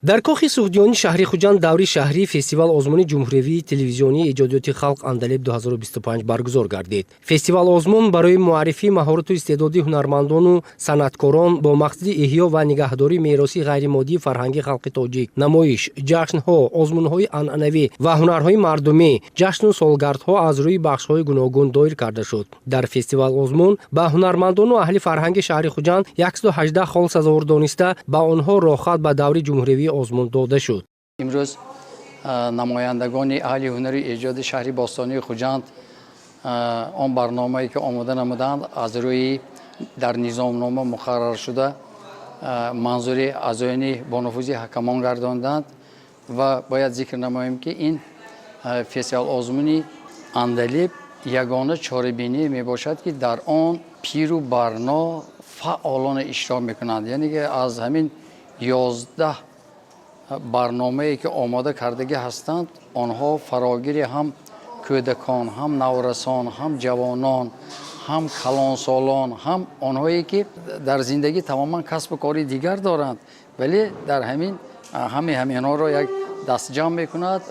дар кохи сухдиёни шаҳри Хуҷанд даври шаҳрӣ фестивал озмуни ҷумҳуривии телевизионии эҷодиёти халқ Андалеб 2025 баргузор гардид. Фестивал озмун барои муаррифӣ маҳорату истеъдоди ҳунармандону санъаткорон бо мақсади эҳё ва нигаҳдории мероси ғайримоддии фарҳанги халқи тоҷик, намоиш, ҷашнҳо, озмунҳои анъанавӣ ва ҳунарҳои мардумӣ, ҷашну солгардҳо аз рӯи бахшҳои гуногун доир карда шуд. Дар фестивал озмун ба ҳунармандону аҳли фарҳанги шаҳри Хуҷанд 118 хол сазовор дониста ба онҳо рохат ба даври ҷумҳуривии озмун дода шуд. имрӯз намояндагони аҳли ҳунари эҷоди шаҳри бостонии Хуҷанд он барномае ки омода намуданд аз рӯи дар низомнома муқаррар шуда манзури аъзоёни бонуфузи ҳакамон гардонданд ва бояд зикр намоем ки ин фестивал озмуни Андалеб ягона чорабинӣ мебошад ки дар он пиру барно фаъолона иштирок мекунанд, яъне ки аз ҳамин 11 барномае ки омода кардагӣ ҳастанд, онҳо фарогири ҳам кӯдакон, ҳам наврасон, ҳам ҷавонон, ҳам калонсолон, ҳам онҳое ки дар зиндагӣ тамоман касбу кори дигар доранд, вале дар ҳаминҳоро як дастҷамъ мекунад.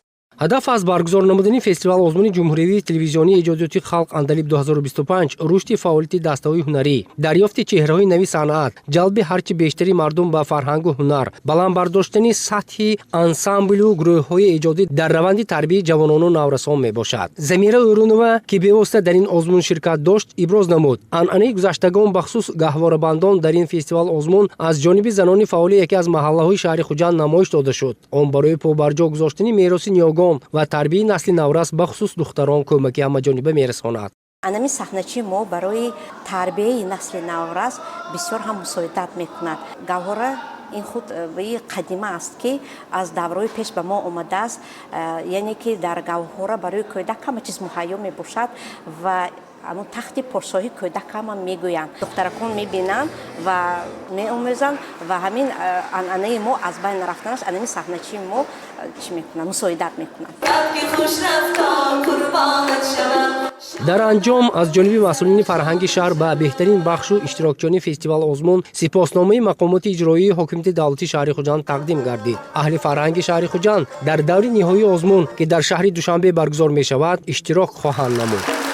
ҳадаф аз баргузор намудани фестивал озмуни ҷумҳуривии телевизионии эҷодиёти халқ Андалеб 2025 рушди фаъолияти дастаҳои ҳунарӣ, дарёфти чеҳраҳои нави санъат, ҷалби ҳарчи бештари мардум ба фарҳангу ҳунар, баландбардоштани сатҳи ансамблю гурӯҳҳои эҷодӣ дар раванди тарбияи ҷавонону наврасон мебошад. Замира Ӯрунова, ки бевосита дар ин озмун ширкат дошт, иброз намуд, анъанаи гузаштагон бахусус гаҳворабандон дар ин фестивал озмун аз ҷониби занони фаъоли яке аз маҳаллаҳои шаҳри Хуҷанд намоиш дода шуд. Он барои побарҷо гузоштани мероси ниёгон ва тарбияи насли наврас бахусус духтарон кӯмаки ҳамаҷониба мерасонад. анами саҳначи мо барои тарбияи насли наврас бисёр ҳам мусоидат мекунад. гавҳора ин худ қадима аст ки аз давраҳои пеш ба мо омадааст, яъне ки дар гавҳора барои кӯдак ҳама чиз муҳайё мебошад ва амон тахти порсоҳи кӯдак ҳама мегӯянд. духтаракон мебинанд ва меомӯзанд ва ҳамин анъанаи мо аз байн рафтааст. анами саҳначи мо чӣ мекунад, мусоидат мекунад. дар анҷом аз ҷониби масъулини фарҳанги шаҳр ба беҳтарин бахшу иштирокчиёни фестивал озмун сипосномаи мақомоти иҷроии ҳокимияти давлати шаҳри Хуҷанд тақдим гардид. аҳли фарҳанги шаҳри Хуҷанд дар даври ниҳоии озмун ки дар шаҳри Душанбе баргузор мешавад иштирок хоҳанд намуд.